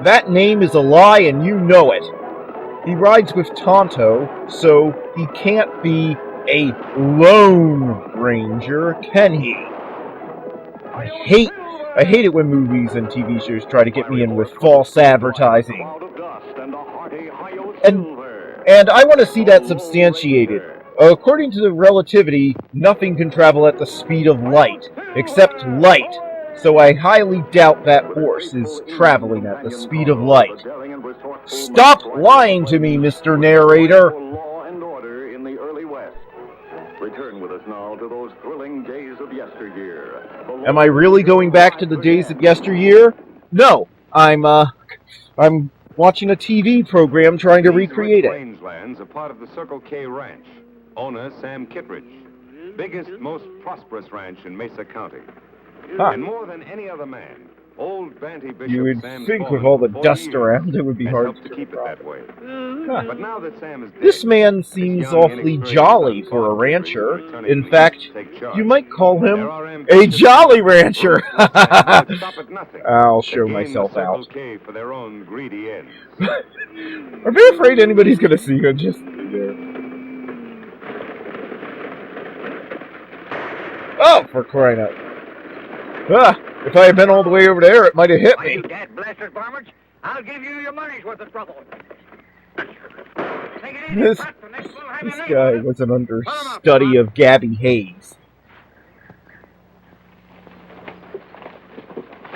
That name is a lie and you know it. He rides with Tonto, so he can't be a Lone Ranger, can he? I hate it when movies and TV shows try to get me in with false advertising. And I want to see that substantiated. According to the relativity, nothing can travel at the speed of light, except light. So I highly doubt that horse is traveling at the speed of light. Stop lying to me, Mr. Narrator! Return with us now to those thrilling days of yesteryear. Am I really going back to the days of yesteryear? No, I'm watching a TV program trying to recreate it. Rangelands are part of the Circle K Ranch. Owner Sam Kittredge. Biggest, most prosperous ranch in Mesa County. Huh. And more than any other man, old Banty Bishop You would Sam think Ford with all the for dust years around it would be has hard helped to keep it that way. Huh. But now that Sam is dead, This man seems young, awfully inexperienced jolly son, for a Ford rancher. returning In to fact, take charge. you might call him There are a ambitious jolly men rancher. who stop at nothing I'll to show gain myself the Circle out. K for their own greedy ends. I'm very afraid anybody's gonna see him just there. Oh, for crying out! Ah, if I had been all the way over there, it might have hit Why, me. you dead blasted varmints, I'll give you your money's worth of trouble. Take it easy, This, Pat. The next one will have this your name guy on it. was an understudy of Gabby Hayes.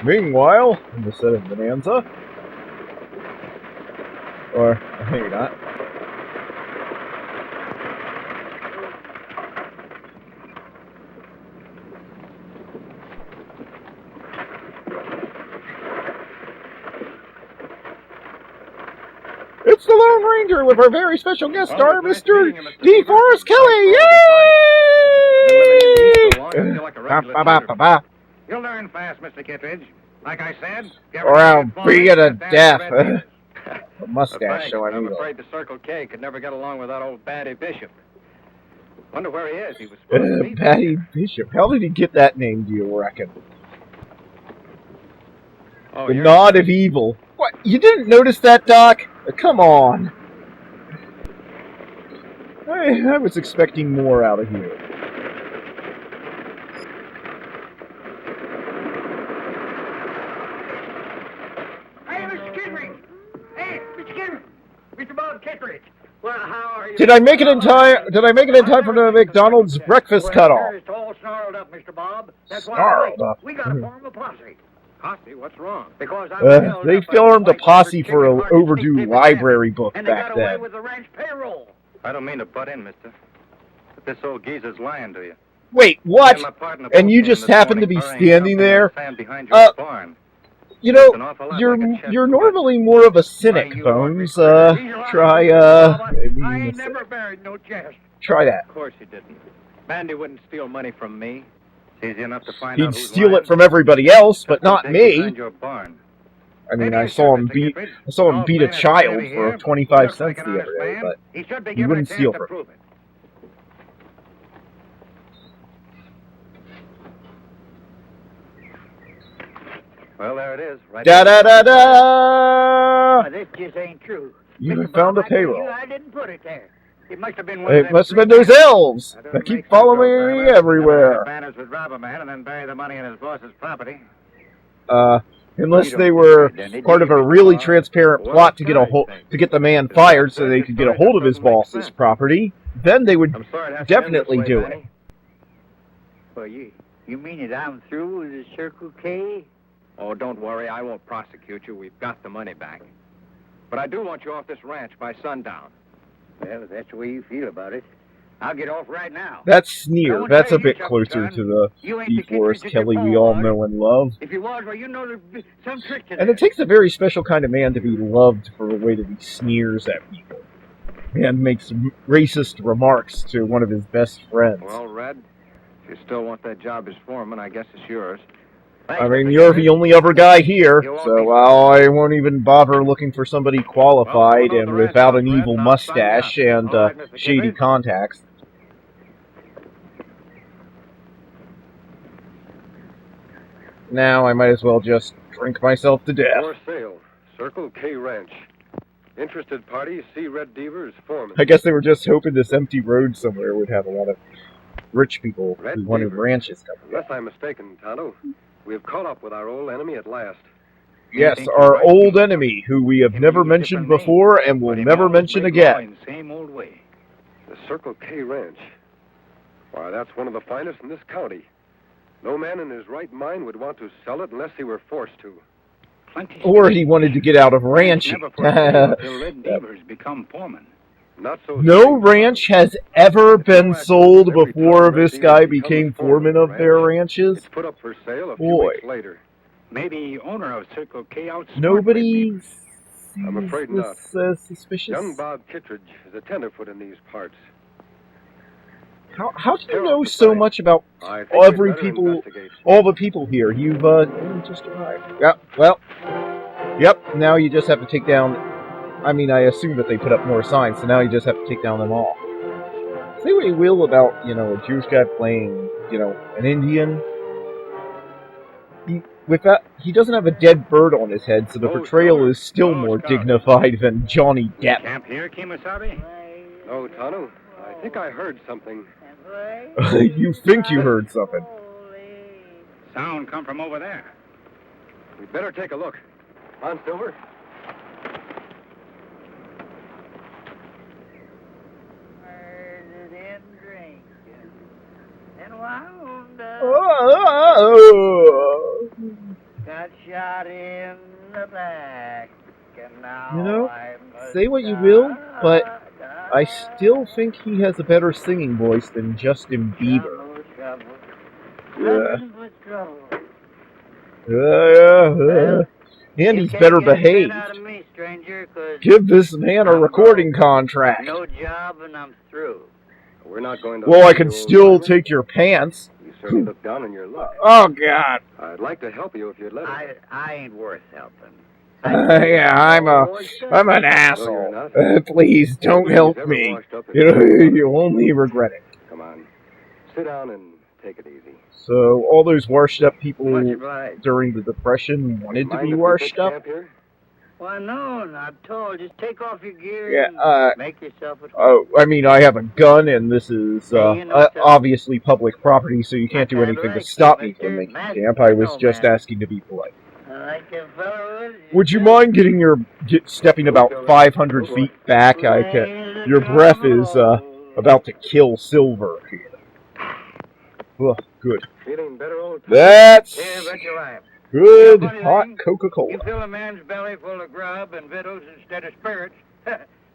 Meanwhile, in the set of Bonanza, or maybe not. It's the Lone Ranger with our very special guest star, Mr. DeForest Kelly! Yay! You'll learn fast, Mr. Kittredge. Like I said, Or I'll beat you to death. A mustache, so I'm I'm afraid the Circle K could never get along with that old Banty Bishop. Wonder where he is. He was supposed to be Patty Bishop. How did he get that name, do you reckon? Oh, The Nod of Evil. What? You didn't notice that, Doc? Come on. I was expecting more out of here. Hey, Mr. Kittredge! Hey, Mr. Kittredge! Mr. Bob Kittredge! Well, how are you? Did I make it in time? Did I make it in time for the McDonald's breakfast cutoff? It's all snarled up, Mr. Bob. That's why Snarled up. we gotta form a posse. Posse? What's wrong? Because They formed a posse for an overdue library book and they back got away then. with the ranch payroll. I don't mean to butt in, mister. But this old geezer's lying to you. Wait, what? Me and my partner And you both just came this happened to be morning hurrying standing something in there? the sand behind your barn. You Looks know, an awful lot you're like a chest you're press. normally more of a cynic, Why, you Bones. ornery Try I ain't never buried no chest. try that. Of course you didn't. Bandy wouldn't steal money from me. It's easy enough to find He'd out who's steal lying. it from everybody else, but Just come not take me. behind your barn. I mean, Maybe I you saw should, him Mr. beat Kittredge. I saw him Old beat man a is child baby for here. 25 Looks cents like an the other honest day, man. but He should be he given wouldn't a steal chance to from me. prove it. Well, there it is. Right Da there. da da da! This just ain't true. You Mr. have found a Bob, I tell you, payroll. I didn't put it there. It must have been one of It them must have been three those men. elves That that doesn't keep make following sense, old me timer. everywhere. Banners would rob a man and then bury the money in his boss's property. Unless You they don't were think then, part of a did you, really Mr. Bob? transparent Well, plot to that's get right, to get the man Because fired the so they could get a circus hold of his doesn't make boss's sense. property, then they would I'm sorry it has to end definitely this way, do Banny. it. Well, you mean that I'm through with the Circle K? Oh, don't worry. I won't prosecute you. We've got the money back. But I do want you off this ranch by sundown. Well, if that's the way you feel about it, I'll get off right now. That's I Sneer. won't That's tell a you bit something, closer son. to the You ain't the DeForest Kittredge that Kelly your we pa all was. know and love. If you was, well, you know there's some trick to And this. it takes a very special kind of man to be loved for the way that he sneers at people and makes racist remarks to one of his best friends. Well, Red, if you still want that job as foreman, I guess it's yours. I mean, you're the only other guy here, so I won't even bother looking for somebody qualified and without an evil mustache and shady contacts. Now I might as well just drink myself to death. For sale, Circle K Ranch. Interested parties see Red Deaver's foreman. I guess they were just hoping this empty road somewhere would have a lot of rich people Red who wanted Deaver. ranches coming. Unless I'm mistaken, Tonto, we have caught up with our old enemy at last. Yes, think you're our right, old Peter. enemy, who we have Him never use mentioned different before names, and will but him never always mention make law again. in same old way. The Circle K Ranch. Why, that's one of the finest in this county. No man in his right mind would want to sell it unless he were forced to. Plenty Or he wanted to get out of ranch ranching. never for sale until Red Deaver's become foreman. Not so No certain, ranch has ever been sold before this guy became foreman of their ranches. It's put up for sale a few Boy. weeks later. Maybe owner of Circle K outsmart Nobody Red Deaver. I'm sees afraid this suspicious. Young Bob Kittredge is a tenderfoot in these parts. How do you know so much about I think every we'd better people, investigate. all the people here? You've just arrived. Yeah, well, yep. Now you just have to take down. I mean, I assume that they put up more signs, so now you just have to take down them all. Say what you will about, a Jewish guy playing, an Indian. He doesn't have a dead bird on his head, so the portrayal is still more dignified than Johnny Depp. Camp here, Kemosabe? No, Tano, I think I heard something. You think you heard something. Sound come from over there. We'd better take a look. On, Silver. Oh. Got shot in the back. And now Say what you will, but I still think he has a better singing voice than Justin Bieber. And he's better behaved. Give this man a recording contract. No job and I'm through. We're not going to... Well, I can still take your pants. You certainly look down on your luck. Oh, God. I'd like to help you if you'd let us. I ain't worth helping. Yeah, I'm an asshole. Please don't help me. You'll only regret it. Come on. Sit down and take it easy. So, all those washed up people Much obliged. during the Depression wanted to Mind be if we washed pitch up? camp here? Why, no, not at all. Just take off your gear Yeah, and make yourself at home. Oh, I mean, I have a gun, and this is obviously public property, so you can't do anything to stop me from making camp. I was just asking to be polite. Like a fellow Would you mind stepping about 500 feet back? Your breath is about to kill Silver here. Ugh, good. Feeling better, old time? That's Yeah, bet your life. good You know, funny hot thing, Coca-Cola. You fill a man's belly full of grub and victuals instead of spirits.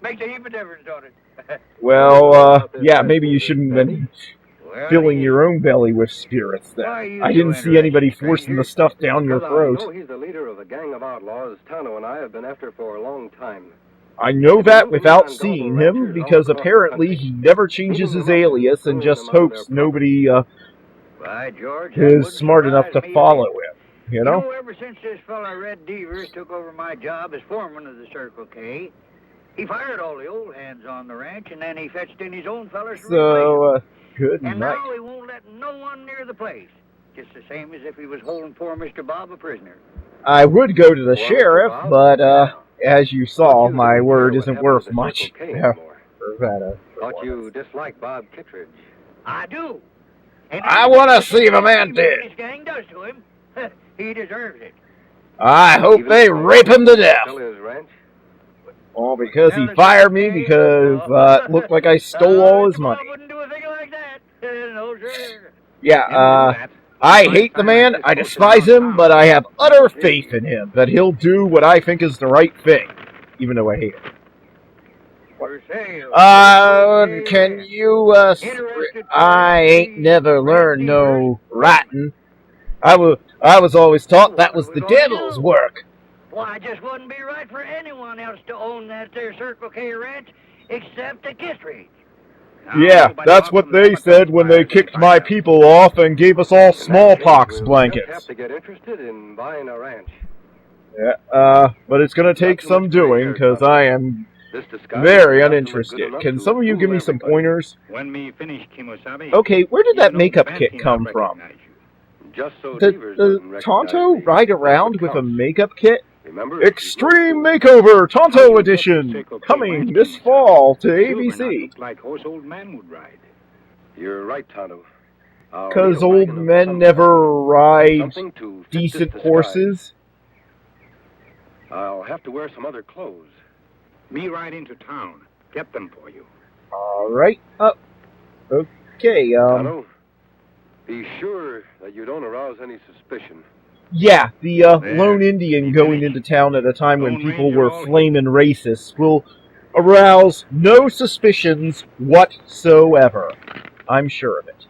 Makes a heap of difference, don't it? Well, yeah, maybe you shouldn't have been Well, filling he- your own belly with spirits then. Why are you I didn't so see anybody interested, forcing the stranger? stuff down your Well, I throat. know he's the leader of a gang of outlaws Tano and I have been after for a long time. I know that without seeing him, because apparently he never changes his alias and just hopes nobody By George, that is wouldn't smart enough to surprise me follow a bit. him. You know? Ever since this fella Red Deavers took over my job as foreman of the Circle K, he fired all the old hands on the ranch, and then he fetched in his own fellas to replace So, good him. And night. now he won't let no one near the place. Just the same as if he was holding poor Mr. Bob a prisoner. I would go to the Well, sheriff, Bob, but, now, as you saw, thought you my didn't word care what isn't happened worth to the much. Circle K Yeah, anymore. for that, Thought you disliked Bob Kittredge. I do. And I wanna see the man dead. This gang does to him. He deserves it. I hope Even they if rape him to death. Sell his ranch? All because he fired me because it looked like I stole all his money. I wouldn't do a thing like that. No, sir. Yeah, I hate the man, I despise him, but I have utter faith in him that he'll do what I think is the right thing, even though I hate him. For sale. Can you, I ain't never learned no writing. I was always taught that was the devil's work. Why, it just wouldn't be right for anyone else to own that there Circle K ranch except the Kittredge. Yeah, that's what they said when they kicked my people off and gave us all smallpox We'll blankets. just have to get interested in buying a ranch. Yeah, but it's gonna take some doing, because I am This disguise very is absolutely uninterested. good enough Can to some of you give me fool some everybody. pointers? When me finish, Kemosabe... Okay, where did you that don't makeup fancy kit come not from? recognize you. Just so Did Devers the doesn't recognize Tonto me. ride That's around what with a counts. makeup kit? Remember? Extreme Makeover Tonto Edition, coming this fall to ABC. Looks like horse old man would ride. You're right, Tonto. I'll Because need a old wagon of men some never kind, ride something to fit this decent disguise. horses. I'll have to wear some other clothes. Me ride into town. Get them for you. Alright. Okay, Tonto, be sure that you don't arouse any suspicion. yeah, the There. lone Indian You going finished? into town at a time when Lone people Ranger were all flaming racist will arouse no suspicions whatsoever. I'm sure of it.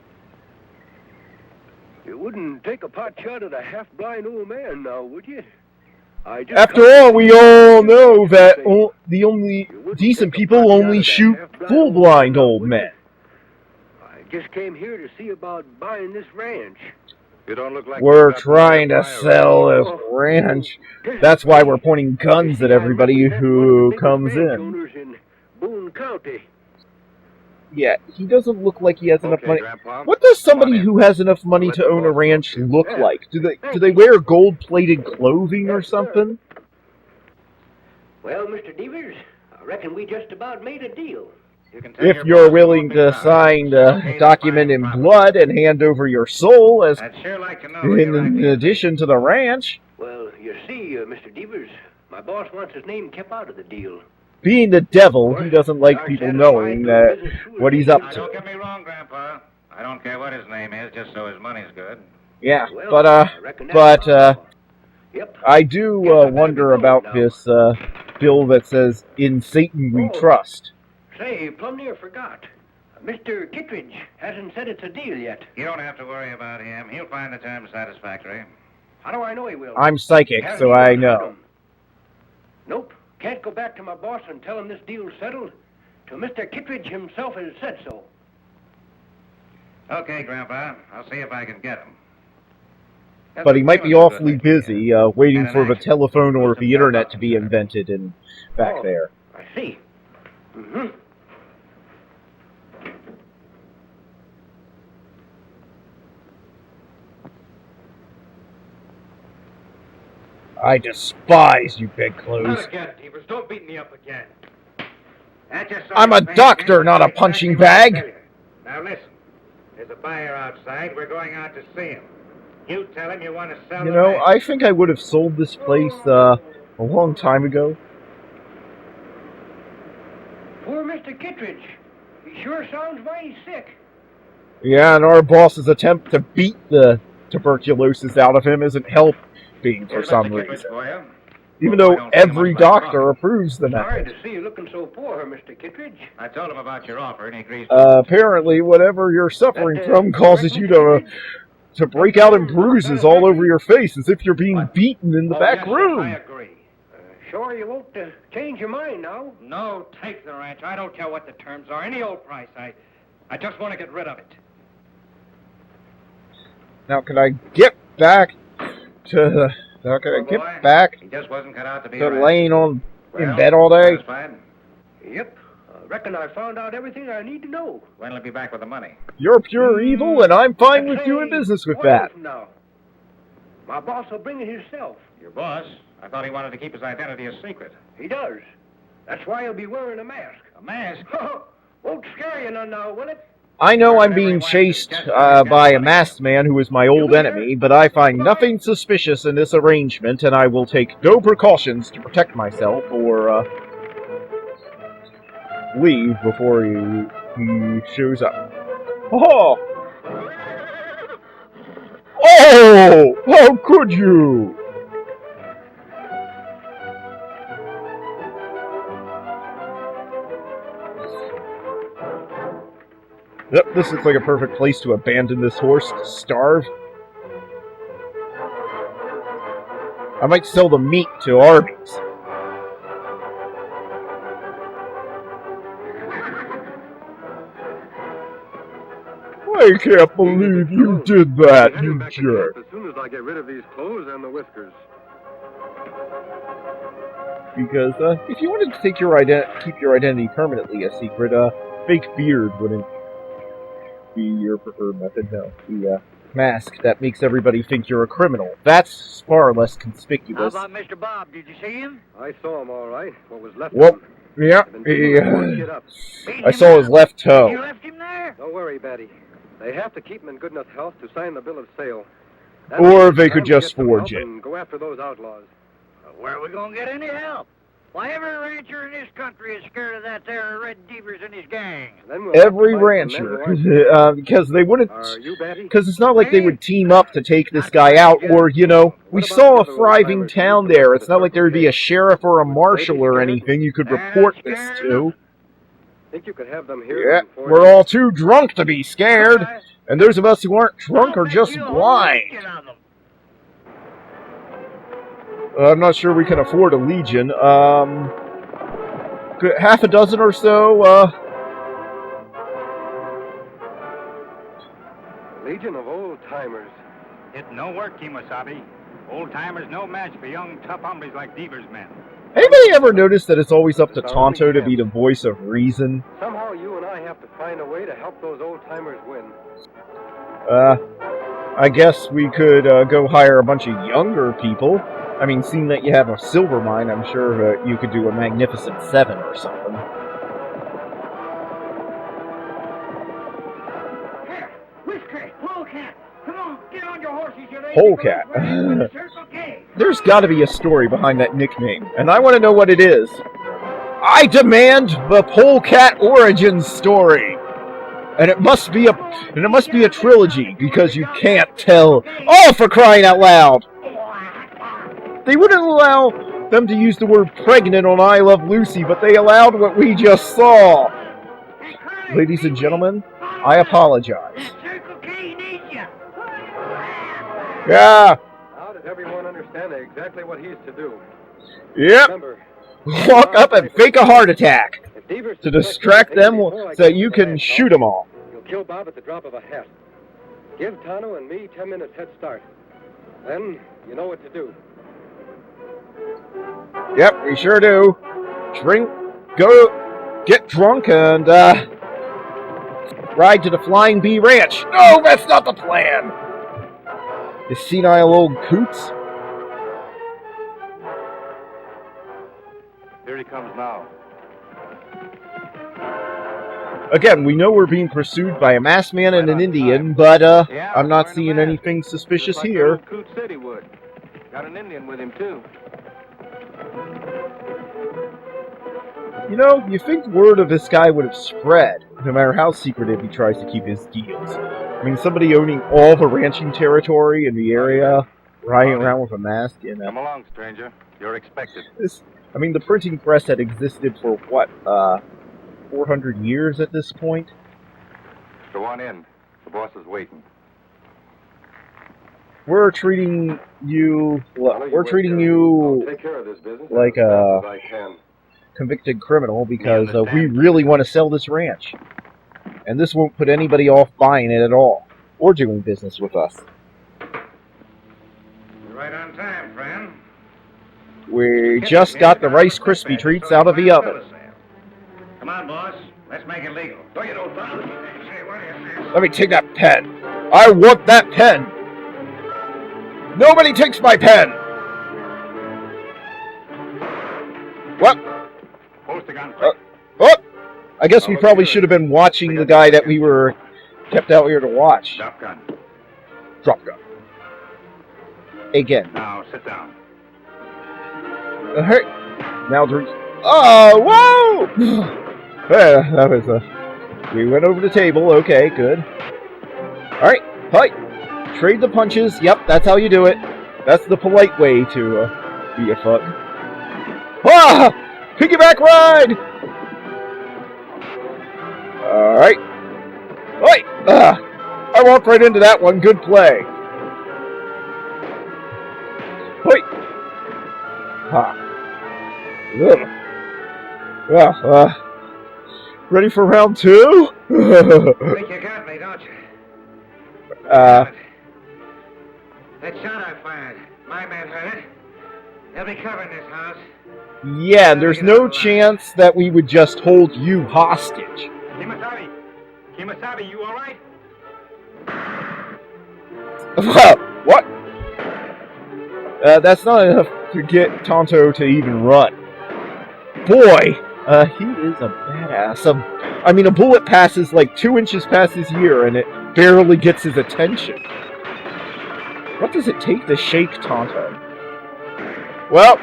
You wouldn't take a pot shot at a half-blind old man now, would you? After all, we all know that the only decent people only shoot full-blind old men. I just came here to see about buying this ranch. You don't look like We're you've got trying to much fire. sell this ranch. That's why we're pointing guns at everybody who comes in. Owners in Boone County. Yeah, he doesn't look like he has enough Okay, money. Grandpa. What does Come on somebody in. who has enough money Let to the own a boss ranch talk to you. look Yeah. like? Do they wear gold-plated clothing or something? Well, Mr. Devers, I reckon we just about made a deal. You can tell If your you're boss willing won't be to proud. sign Okay, the to document buy in property. blood and hand over your soul as I'd sure like to know what your in idea is. addition to the ranch, Well, you see, Mr. Devers, my boss wants his name kept out of the deal. being the devil, he doesn't like people knowing that what he's up Now, to. don't get me wrong, Grandpa. I don't care what his name is, just so his money's good. Yeah, Well, but I reckon that's Yep. I do wonder about this bill that says "In Satan We Oh. Trust." Say, plumb near forgot. Mr. Kittredge hasn't said it's a deal yet. You don't have to worry about him. He'll find the terms satisfactory. How do I know he will? I'm psychic, Haven't so even I heard know. him. Nope. Can't go back to my boss and tell him this deal's settled till Mr. Kittredge himself has said so. Okay, Grandpa. I'll see if I can get him. But he might be awfully busy waiting for the telephone or the internet to be invented and back Oh. there. I see. Mm-hmm. I despise you bedclothes. Not again, Devers. Don't beat me up again. That just so I'm you a pay doctor, attention not a to punching exactly what I bag. tell you. Now listen. There's a buyer outside. We're going out to see him. You tell him you want to sell You the know, ranch. I think I would have sold this place a long time ago. Poor Mr. Kittredge. He sure sounds mighty sick. Yeah, and our boss's attempt to beat the tuberculosis out of him isn't helping for Here's some Mr. Kittredge reason. for you. Even Well, I though don't see much every like wrong. doctor approves the Sorry method. to see you looking so poor, Mr. Kittredge. I told him about your offer, and he agrees. Apparently, whatever you're suffering from causes you to break out in bruises all over your face as if you're being beaten in the back Yes, room. I agree. Sure you won't change your mind now. No, take the ranch. I don't care what the terms are. Any old price. I just want to get rid of it. Now, can I get back to... Now, can I Poor boy. get back He just wasn't cut out to be to a rancher. laying in Well, bed all day? satisfied? Yep. I reckon I found out everything I need to know. When'll he be back with the money? You're pure evil, and I'm fine with Say, doing business with what that. else now? My boss will bring it himself. Your boss? I thought he wanted to keep his identity a secret. He does. That's why he'll be wearing a mask. A mask? Won't scare you none now, will it? I know I'm being chased by a masked man who is my old enemy, but I find nothing suspicious in this arrangement, and I will take no precautions to protect myself or leave before he shows up. Oh! Oh! How could you? Yep, this looks like a perfect place to abandon this horse to starve. I might sell the meat to Arby's. I can't believe you did that, Heading you back to jerk. camp as soon as I get rid of these clothes and the whiskers. Because if you wanted to take keep your identity permanently a secret, fake beard wouldn't be your preferred method. No, the mask that makes everybody think you're a criminal. That's far less How conspicuous. about Mr. Bob? Did you see him? I saw him all right. What was left Well, of him. yeah, I've been beating the poor kid up. Beating I him saw his up? left You toe. left him there? Don't worry, Betty. They have to keep him in good enough health to sign the bill of sale. That Or means they it's could time to just get some forge help it. and go after those outlaws. Where are we going to get any help? Why, every rancher in this country is scared of that there Red Devers and his gang. Then we'll have to Every find some men rancher, who aren't- because they wouldn't. Are you, Betty? Because it's not like they would team up to take this guy out, or, you know, we saw a thriving town there. It's not like there would be a sheriff or a marshal or anything you could report this to. Think you could have them here? Yeah, before we're you- all too drunk to be scared. And those of us who aren't drunk are just blind. I'm not sure we can afford a legion. Half a dozen or so, Legion of old timers. It no work, Kimasabi. Old timers no match for young, tough hombres like Devers' men. Anybody ever notice that it's always up to Tonto to be the voice of reason? Somehow you and I have to find a way to help those old timers win. I guess we could go hire a bunch of younger people. I mean, seeing that you have a silver mine, I'm sure you could do a Magnificent Seven or something. Here, Whiskey, Polecat, come on, get on your horses, you ladies. Polecat. The Circle K. There's got to be a story behind that nickname, and I want to know what it is. I demand the Polecat origin story, and it must be a trilogy because you can't tell. Oh, for crying out loud! They wouldn't allow them to use the word pregnant on I Love Lucy, but they allowed what we just saw. Ladies and gentlemen, I apologize. Circle K needs you. Yeah, How does everyone understand exactly what he's to do? yep. Remember, Walk up and fake a heart attack if Devers to distract them so that you can shoot them all. you'll kill Bob at the drop of a hat. Give Tano and me 10 minutes head start. Then you know what to do. Yep, we sure do. Drink, go, get drunk, and, ride to the Flying Bee Ranch. No, that's not the plan! You senile old coots. Here he comes now. Again, we know we're being pursued by a masked man and an Indian, but, I'm not seeing anything suspicious Just like here. old Coot said he would. Got an Indian with him, too. You know, you think word of this guy would have spread, no matter how secretive he tries to keep his deals. I mean, somebody owning all the ranching territory in the area, riding around with a mask, you know. Come along, stranger. You're expected. I mean, the printing press had existed for, what, 400 years at this point? Go on in. The boss is waiting. We're treating you, Tano, we're wait treating here. you I'll take care of this business like as a fast as I can. convicted criminal because we understand. really want to sell this ranch. And this won't put anybody off buying it at all, or doing business with us. You're right on time, friend. We just got the Rice Krispie treats out of the oven. Come on, boss. Let's make it legal. Don't you know, Bob? Say, what do you say? Let me take that pen. I want that pen. Nobody takes my pen. What? Post the gun quick. Oh, I guess we probably should have been watching the guy that we were kept out here to watch. Stop gun. Drop gun. Again. Now, sit down. Hey. Now drink. Oh, whoa! Yeah, that was we went over the table. Okay, good. All right, fight. Trade the punches. Yep, that's how you do it. That's the polite way to be a fuck. Ah! Piggyback ride! Alright. Oi! I walked right into that one. Good play. Oi! Ha. Ugh. Well, ready for round two? Think you got me, don't you? uh, That shot I fired. My man heard it. They'll be covering this house. yeah, there's no chance that we would just hold you hostage. Kimasabi! Kimasabi, you all right? What? That's not enough to get Tonto to even run. Boy, he is a badass. I mean, a bullet passes like 2 inches past his ear, and it barely gets his attention. What does it take to shake Tonto? Well,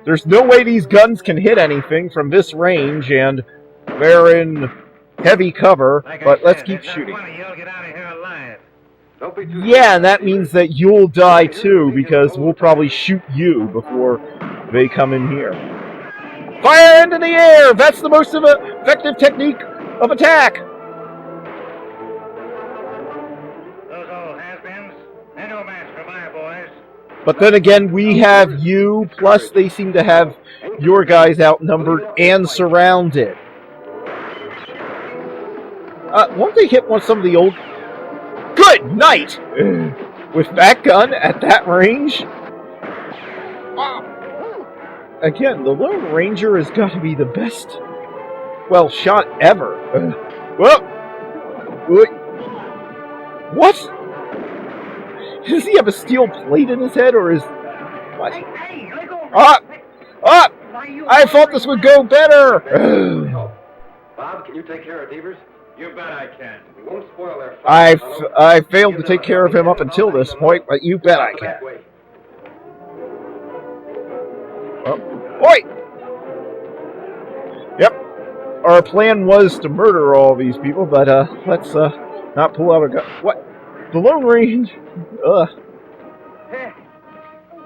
there's no way these guns can hit anything from this range, and they're in heavy cover, but let's keep shooting. Yeah, and that means that you'll die too, because we'll probably shoot you before they come in here. Fire into the air! That's the most effective technique of attack! Those old has-beens, they're no match for my boys. But then again, we have you, plus they seem to have your guys outnumbered and surrounded. Won't they hit some of the old... Good night! With that gun at that range? Again, the Lone Ranger has got to be the best, well, shot ever. What? Does he have a steel plate in his head, or is... What? I thought this would go better! Bob, can you take care of Devers? You bet I can. We won't spoil their fun. I failed to take care of him up until this point, but you bet I can. Oi! Yep. Our plan was to murder all these people, but let's not pull out a gun. What? The Lone Ranger?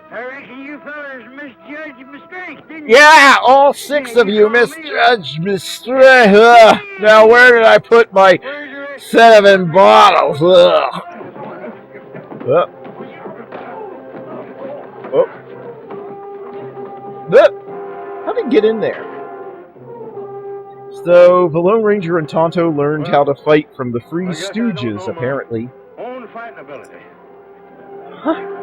I reckon you fellas misjudged my strength, didn't you? Yeah, all 6 of you misjudged my strength. Now where did I put my 7 bottles? How did he get in there? So, the Lone Ranger and Tonto learned how to fight from the Three Stooges, apparently. Own fighting ability. Huh?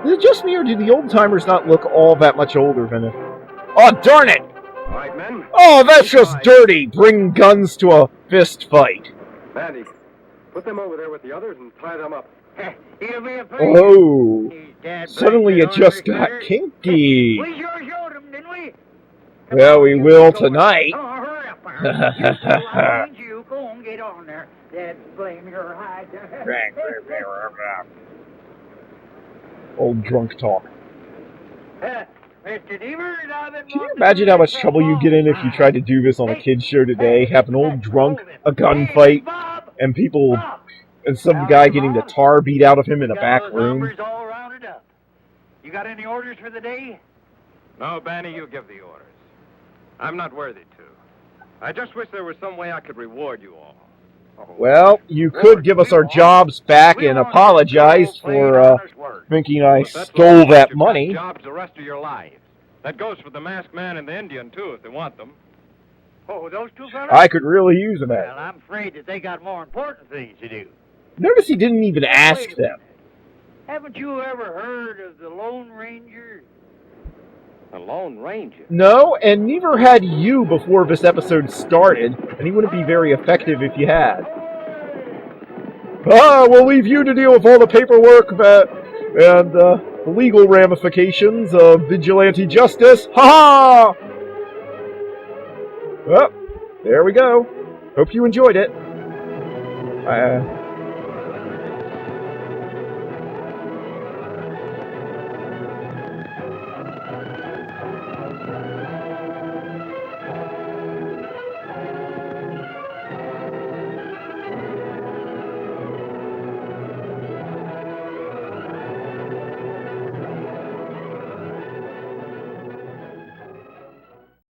Is it just me, or do the old-timers not look all that much older than it? Oh, darn it! All right, men. Oh, that's just dirty! Bring guns to a fist fight. Mandy, put them over there with the others and tie them up. He'll be a pleasure. Oh, He's dead suddenly it busted just on got her kinky. We sure showed him, didn't we? Well, we will tonight. Oh, hurry up, I want you. Go on, get on there. Dad, blame your hide. Old drunk talk. Mr. Devers, I've been Can you imagine how much trouble you get in if you tried to do this on a kid's show today? Have an old drunk, a gunfight, and people, and some guy getting the tar beat out of him in a back room. All rounded up. You got any orders for the day? No, Banny, you give the orders. I'm not worthy to. I just wish there was some way I could reward you all. Well, you could give us our jobs back and apologize for thinking I stole that money. Jobs the rest of your life. That goes for the masked man and the Indian, too, if they want them. Oh, those two fellas? I could really use them. Well, I'm afraid that they got more important things to do. Notice he didn't even ask them. Haven't you ever heard of the Lone Ranger? The Lone Ranger? No, and neither had you before this episode started, and he wouldn't be very effective if you had. We'll leave you to deal with all the paperwork and the legal ramifications of vigilante justice. Ha ha! Well, there we go. Hope you enjoyed it.